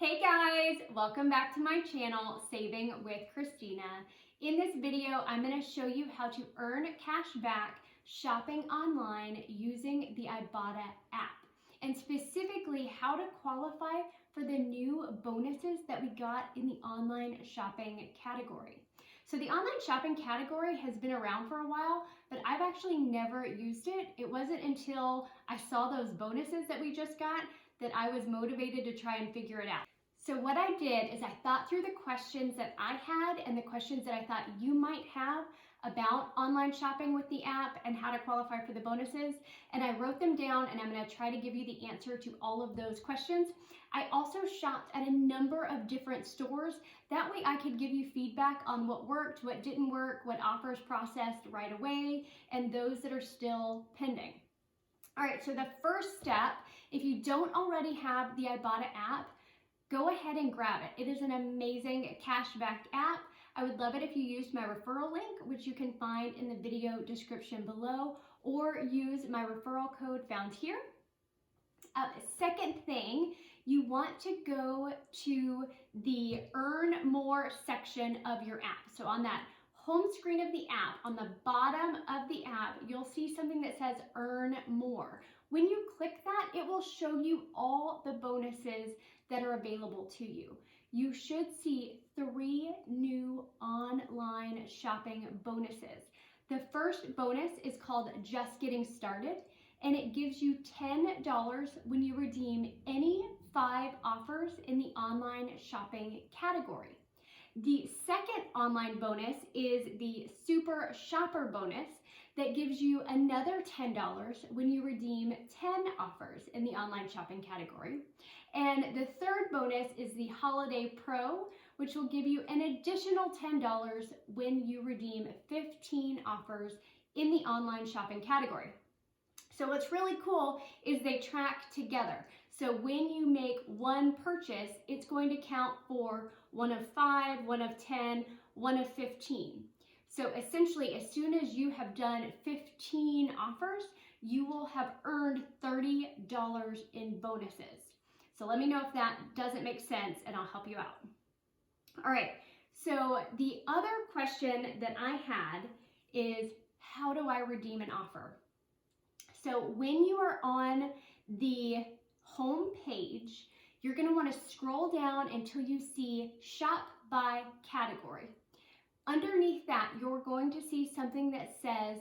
Hey guys, welcome back to my channel, Saving with Christina. In this video, I'm going to show you how to earn cash back shopping online using the Ibotta app, and specifically how to qualify for the new bonuses that we got in the online shopping category. So the online shopping category has been around for a while, but I've actually never used it. It wasn't until I saw those bonuses that we just got that I was motivated to try and figure it out. So what I did is I thought through the questions that I had and the questions that I thought you might have about online shopping with the app and how to qualify for the bonuses, and I wrote them down, and I'm going to try to give you the answer to all of those questions. I also shopped at a number of different stores. That way I could give you feedback on what worked, what didn't work, what offers processed right away, and those that are still pending. All right, so the first step, if you don't already have the Ibotta app, go ahead and grab it. It is an amazing cashback app. I would love it if you used my referral link, which you can find in the video description below, or use my referral code found here. Second thing, you want to go to the Earn More section of your app. So on that home screen of the app, on the bottom of the app, you'll see something that says Earn More. When you click that, it will show you all the bonuses that are available to you. You should see 3 new online shopping bonuses. The first bonus is called Just Getting Started, and it gives you $10 when you redeem any 5 offers in the online shopping category. The second online bonus is the Super Shopper bonus that gives you another $10 when you redeem 10 offers in the online shopping category. And the third bonus is the Holiday Pro, which will give you an additional $10 when you redeem 15 offers in the online shopping category. So what's really cool is they track together. So when you make one purchase, it's going to count for 1 of 5, 1 of 10, 1 of 15. So essentially, as soon as you have done 15 offers, you will have earned $30 in bonuses. So let me know if that doesn't make sense, and I'll help you out. All right, so the other question that I had is, how do I redeem an offer? So when you are on the home page, you're going to want to scroll down until you see Shop by Category. Underneath that, you're going to see something that says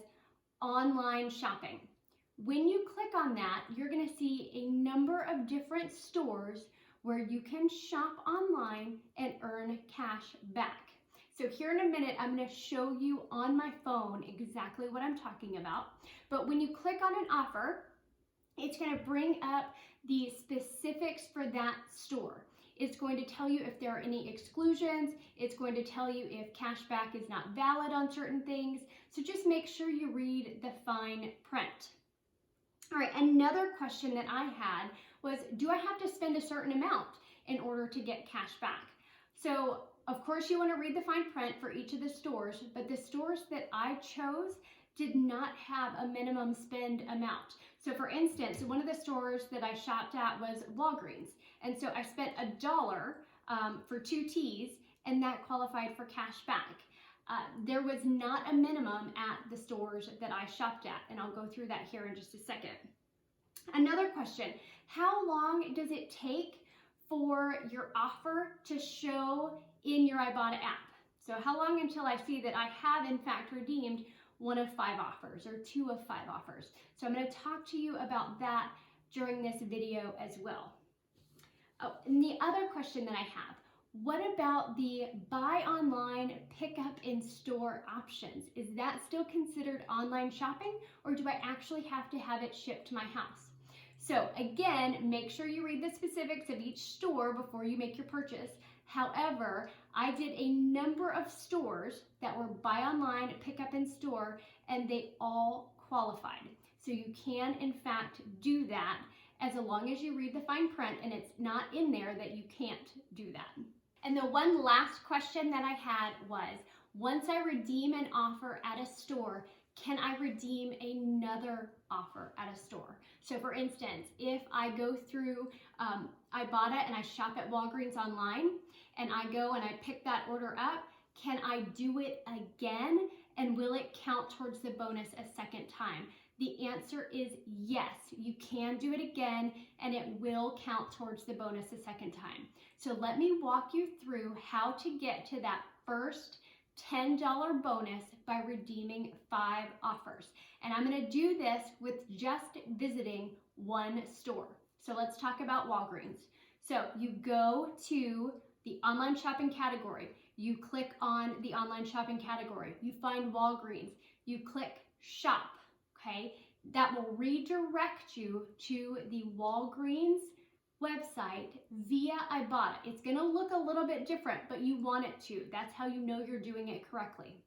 Online Shopping. When you click on that, you're going to see a number of different stores where you can shop online and earn cash back. So here in a minute, I'm going to show you on my phone exactly what I'm talking about. But when you click on an offer, it's going to bring up the specifics for that store. It's going to tell you if there are any exclusions. It's going to tell you if cashback is not valid on certain things. So just make sure you read the fine print. All right, another question that I had was, do I have to spend a certain amount in order to get cash back? So of course you want to read the fine print for each of the stores, but the stores that I chose did not have a minimum spend amount. So for instance, one of the stores that I shopped at was Walgreens. And so I spent $1 for 2 teas, and that qualified for cash back. There was not a minimum at the stores that I shopped at, and I'll go through that here in just a second. Another question, how long does it take for your offer to show in your Ibotta app? So how long until I see that I have in fact redeemed 1 of 5 offers or 2 of 5 offers? So I'm going to talk to you about that during this video as well. Oh, and the other question that I have, what about the buy online, pick up in store options? Is that still considered online shopping, or do I actually have to have it shipped to my house? So again, make sure you read the specifics of each store before you make your purchase. However, I did a number of stores that were buy online, pick up in store, and they all qualified. So you can in fact do that as long as you read the fine print and it's not in there that you can't do that. And the one last question that I had was, once I redeem an offer at a store, can I redeem another offer at a store? So for instance, if I go through Ibotta and I shop at Walgreens online and I go and I pick that order up, can I do it again? And will it count towards the bonus a second time? The answer is yes, you can do it again and it will count towards the bonus a second time. So let me walk you through how to get to that first $10 bonus by redeeming 5 offers. And I'm going to do this with just visiting one store. So let's talk about Walgreens. So you go to the online shopping category. You click on the online shopping category. You find Walgreens. You click shop, okay? That will redirect you to the Walgreens website via Ibotta. It's going to look a little bit different, but you want it to. That's how you know you're doing it correctly.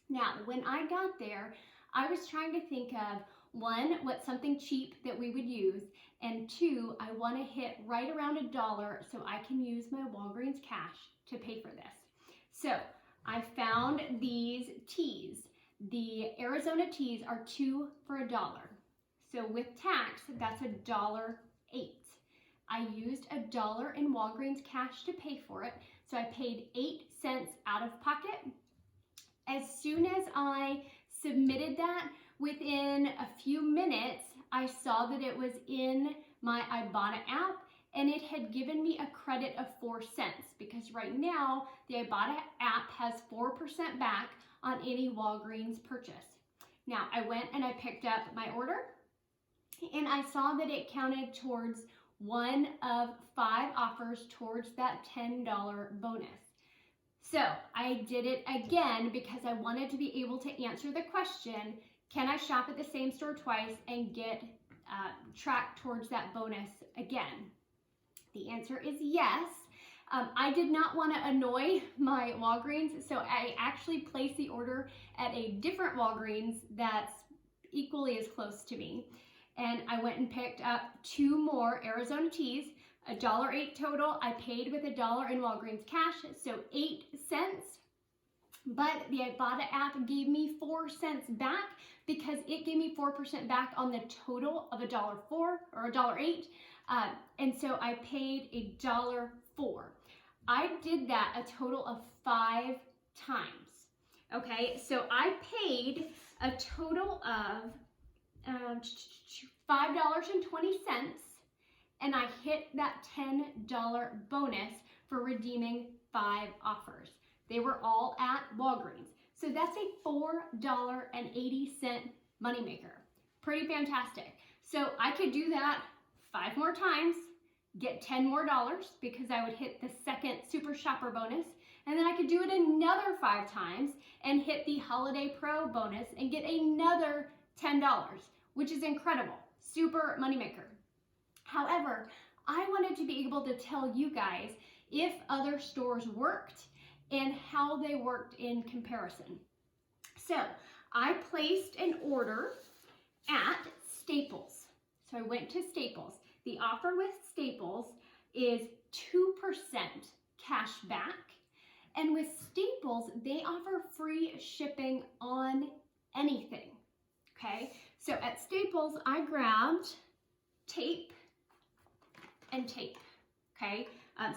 Now, when I got there, I was trying to think of, 1, what's something cheap that we would use, and 2, I want to hit right around $1 so I can use my Walgreens cash to pay for this. So I found these teas. The Arizona teas are 2 for $1. So with tax, that's $1.08. I used $1 in Walgreens cash to pay for it, so I paid 8 cents out of pocket. As soon as I submitted that, within a few minutes, I saw that it was in my Ibotta app and it had given me a credit of 4 cents because right now the Ibotta app has 4% back on any Walgreens purchase. Now, I went and I picked up my order and I saw that it counted towards one of 5 offers towards that $10 bonus. So I did it again because I wanted to be able to answer the question, can I shop at the same store twice and get tracked towards that bonus again? The answer is yes. I did not want to annoy my Walgreens, so I actually placed the order at a different Walgreens that's equally as close to me. And I went and picked up 2 more Arizona teas, $1.08 total. I paid with $1 in Walgreens cash, so 8 cents. But the Ibotta app gave me 4 cents back because it gave me 4% back on the total of $1.04 or $1.08. And so I paid $1.04. I did that a total of 5 times. Okay, so I paid a total of $5.20, and I hit that $10 bonus for redeeming 5 offers. They were all at Walgreens. So that's a $4.80 moneymaker. Pretty fantastic. So I could do that 5 more times, get $10 more because I would hit the second Super Shopper bonus, and then I could do it another 5 times and hit the Holiday Pro bonus and get another $10, which is incredible. Super moneymaker. However, I wanted to be able to tell you guys if other stores worked and how they worked in comparison. So I placed an order at Staples. So I went to Staples. The offer with Staples is 2% cash back. And with Staples, they offer free shipping on anything. Okay, so at Staples, I grabbed tape and tape. Okay,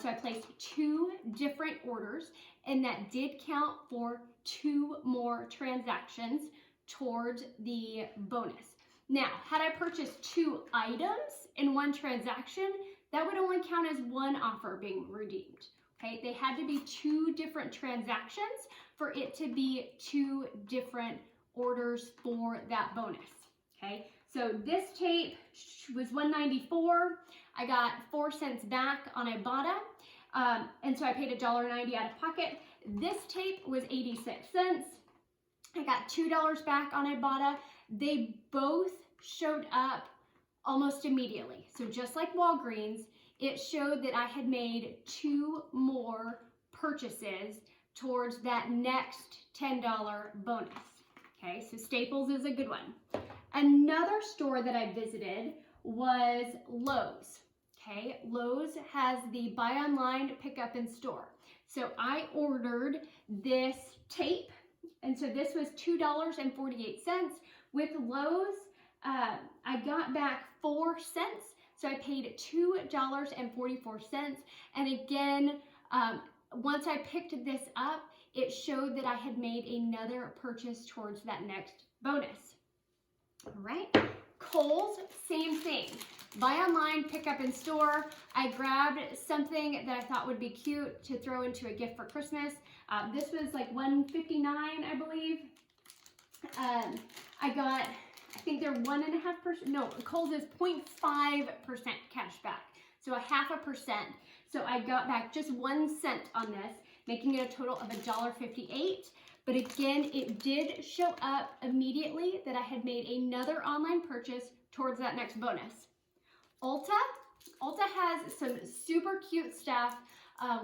so I placed 2 different orders, and that did count for 2 more transactions towards the bonus. Now, had I purchased 2 items in one transaction, that would only count as 1 offer being redeemed. Okay, they had to be 2 different transactions for it to be 2 different orders for that bonus. Okay, so this tape was $1.94. I got 4 cents back on Ibotta, and so I paid $1.90 out of pocket. This tape was 86 cents. I got $2 back on Ibotta. They both showed up almost immediately. So just like Walgreens, it showed that I had made 2 more purchases towards that next $10 bonus. Okay, so Staples is a good one. Another store that I visited was Lowe's. Okay, Lowe's has the buy online, pick up in store. So I ordered this tape And so this was $2.48. With Lowe's, I got back 4 cents. So I paid $2.44. And again, once I picked this up, it showed that I had made another purchase towards that next bonus. All right. Kohl's, same thing. Buy online, pick up in store. I grabbed something that I thought would be cute to throw into a gift for Christmas. This was like $1.59, I believe. I think they're 1.5%. No, Kohl's is 0.5% cash back. So 0.5%. So I got back just 1 cent on this, making it a total of $1.58. But again, it did show up immediately that I had made another online purchase towards that next bonus. Ulta has some super cute stuff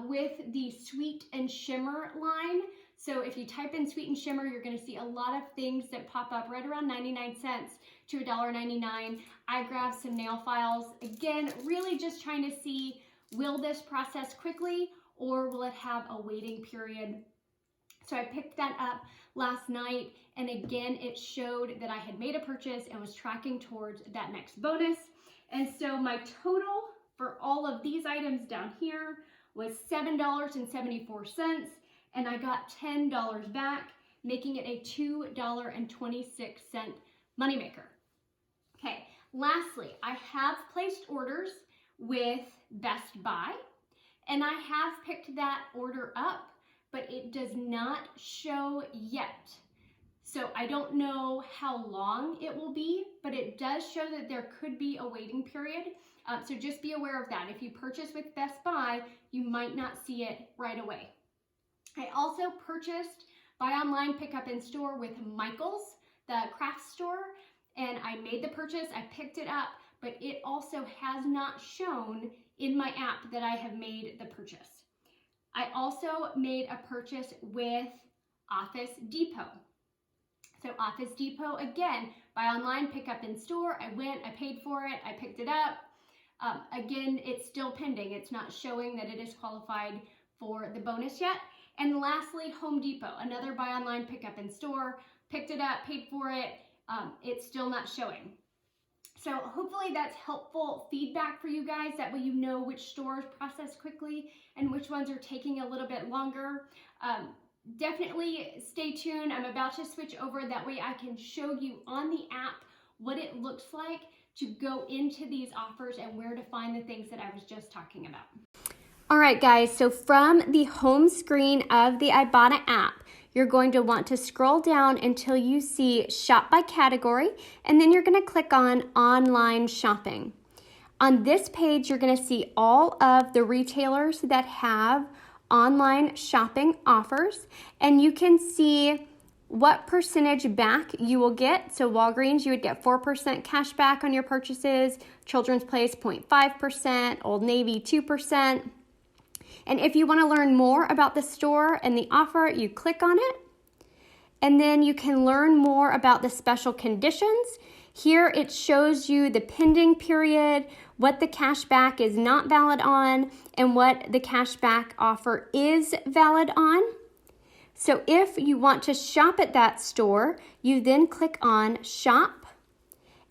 with the Sweet and Shimmer line. So if you type in Sweet and Shimmer, you're going to see a lot of things that pop up right around 99 cents to $1.99. I grabbed some nail files. Again, really just trying to see, will this process quickly or will it have a waiting period? So I picked that up last night, and again, it showed that I had made a purchase and was tracking towards that next bonus. And so my total for all of these items down here was $7.74, and I got $10 back, making it a $2.26 moneymaker. Okay, lastly, I have placed orders with Best Buy, and I have picked that order up, but it does not show yet. So I don't know how long it will be, but it does show that there could be a waiting period. So just be aware of that. If you purchase with Best Buy, you might not see it right away. I also purchased buy online, pick up in store with Michael's, the craft store, and I made the purchase, I picked it up, but it also has not shown in my app that I have made the purchase. I also made a purchase with Office Depot. So Office Depot, again, buy online, pick up in store. I went, I paid for it, I picked it up. Again, it's still pending. It's not showing that it is qualified for the bonus yet. And lastly, Home Depot, another buy online, pick up in store. Picked it up, paid for it. It's still not showing. So hopefully that's helpful feedback for you guys. That way you know which stores process quickly and which ones are taking a little bit longer. Definitely stay tuned. I'm about to switch over. That way I can show you on the app what it looks like to go into these offers and where to find the things that I was just talking about. All right, guys. So from the home screen of the Ibotta app, you're going to want to scroll down until you see Shop by Category, and then you're going to click on Online Shopping. On this page, you're going to see all of the retailers that have online shopping offers, and you can see what percentage back you will get. So Walgreens, you would get 4% cash back on your purchases, Children's Place 0.5%, Old Navy 2%. And if you want to learn more about the store and the offer, you click on it. And then you can learn more about the special conditions. Here it shows you the pending period, what the cash back is not valid on, and what the cash back offer is valid on. So if you want to shop at that store, you then click on Shop.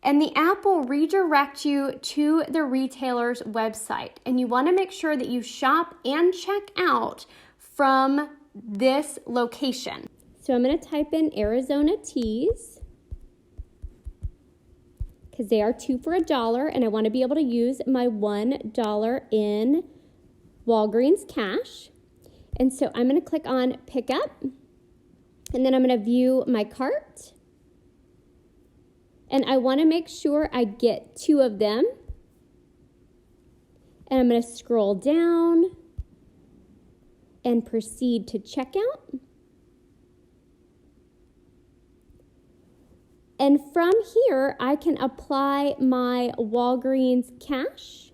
And the app will redirect you to the retailer's website. And you want to make sure that you shop and check out from this location. So I'm going to type in Arizona Teas because they are 2 for $1, and I want to be able to use my $1 in Walgreens cash. And so I'm going to click on Pick Up, and then I'm going to view my cart. And I want to make sure I get 2 of them. And I'm going to scroll down and proceed to checkout. And from here, I can apply my Walgreens cash.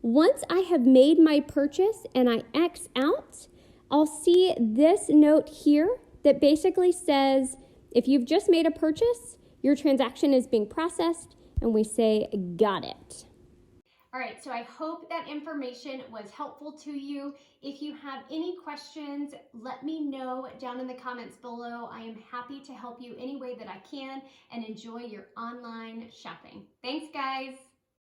Once I have made my purchase and I X out, I'll see this note here that basically says, if you've just made a purchase, your transaction is being processed, and we say, got it. All right, so I hope that information was helpful to you. If you have any questions, let me know down in the comments below. I am happy to help you any way that I can, and enjoy your online shopping. Thanks, guys.